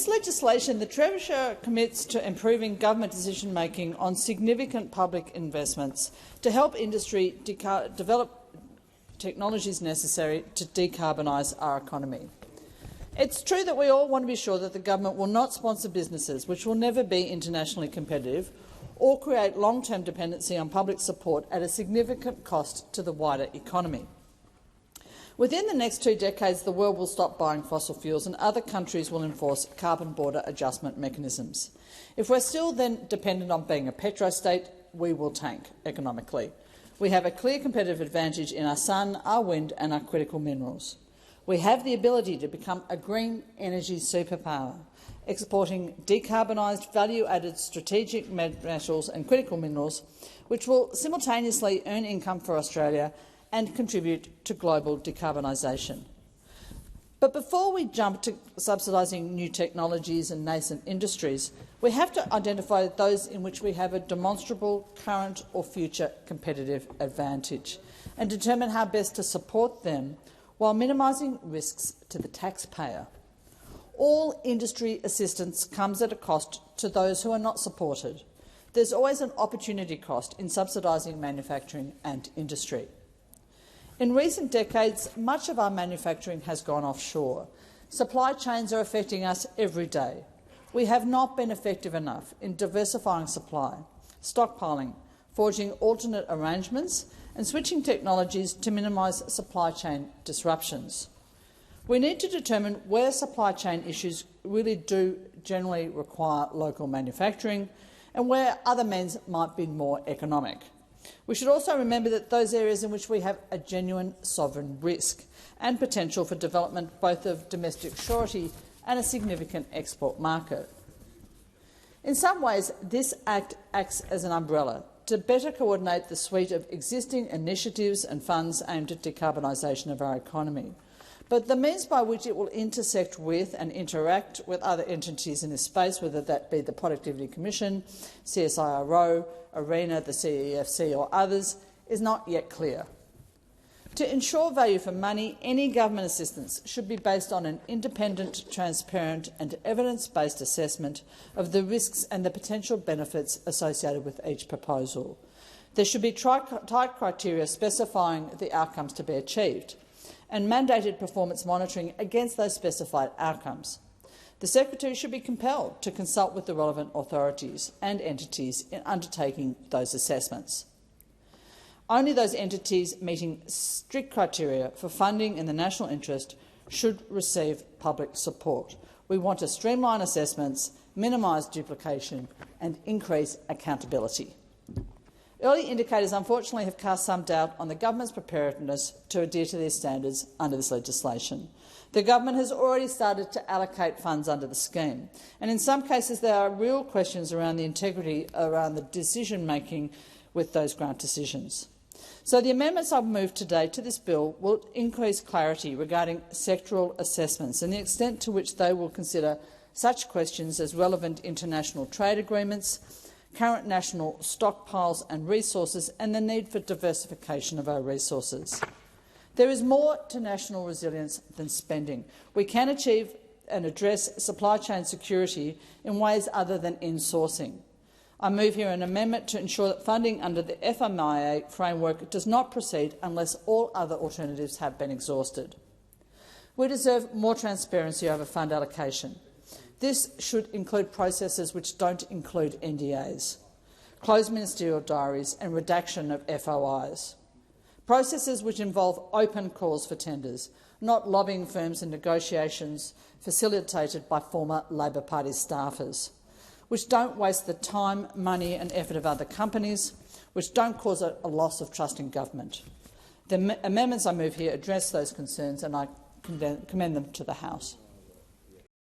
this legislation, the Treasurer commits to improving government decision-making on significant public investments to help industry develop technologies necessary to decarbonise our economy. It's true that we all want to be sure that the government will not sponsor businesses which will never be internationally competitive or create long-term dependency on public support at a significant cost to the wider economy. Within the next 2 decades, the world will stop buying fossil fuels and other countries will enforce carbon border adjustment mechanisms. If we're still then dependent on being a petrostate, we will tank economically. We have a clear competitive advantage in our sun, our wind and our critical minerals. We have the ability to become a green energy superpower, exporting decarbonised, value-added strategic metals and critical minerals, which will simultaneously earn income for Australia and contribute to global decarbonisation. But before we jump to subsidising new technologies and nascent industries, we have to identify those in which we have a demonstrable current or future competitive advantage and determine how best to support them while minimising risks to the taxpayer. All industry assistance comes at a cost to those who are not supported. There's always an opportunity cost in subsidising manufacturing and industry. In recent decades, much of our manufacturing has gone offshore. Supply chains are affecting us every day. We have not been effective enough in diversifying supply, stockpiling, forging alternate arrangements and switching technologies to minimise supply chain disruptions. We need to determine where supply chain issues really do generally require local manufacturing and where other means might be more economic. We should also remember that those areas in which we have a genuine sovereign risk and potential for development both of domestic surety and a significant export market. In some ways, this Act acts as an umbrella to better coordinate the suite of existing initiatives and funds aimed at decarbonisation of our economy. But the means by which it will intersect with and interact with other entities in this space, whether that be the Productivity Commission, CSIRO, ARENA, the CEFC or others, is not yet clear. To ensure value for money, any government assistance should be based on an independent, transparent and evidence-based assessment of the risks and the potential benefits associated with each proposal. There should be tight criteria specifying the outcomes to be achieved and mandated performance monitoring against those specified outcomes. The Secretary should be compelled to consult with the relevant authorities and entities in undertaking those assessments. Only those entities meeting strict criteria for funding in the national interest should receive public support. We want to streamline assessments, minimise duplication and increase accountability. Early indicators, unfortunately, have cast some doubt on the government's preparedness to adhere to these standards under this legislation. The government has already started to allocate funds under the scheme, and in some cases there are real questions around the integrity around the decision-making with those grant decisions. So the amendments I've moved today to this bill will increase clarity regarding sectoral assessments and the extent to which they will consider such questions as relevant international trade agreements, current national stockpiles and resources, and the need for diversification of our resources. There is more to national resilience than spending. We can achieve and address supply chain security in ways other than insourcing. I move here an amendment to ensure that funding under the FMIA framework does not proceed unless all other alternatives have been exhausted. We deserve more transparency over fund allocation. This should include processes which don't include NDAs, closed ministerial diaries and redaction of FOIs. Processes which involve open calls for tenders, not lobbying firms and negotiations facilitated by former Labor Party staffers, which don't waste the time, money and effort of other companies, which don't cause a loss of trust in government. The amendments I move here address those concerns and I commend them to the House.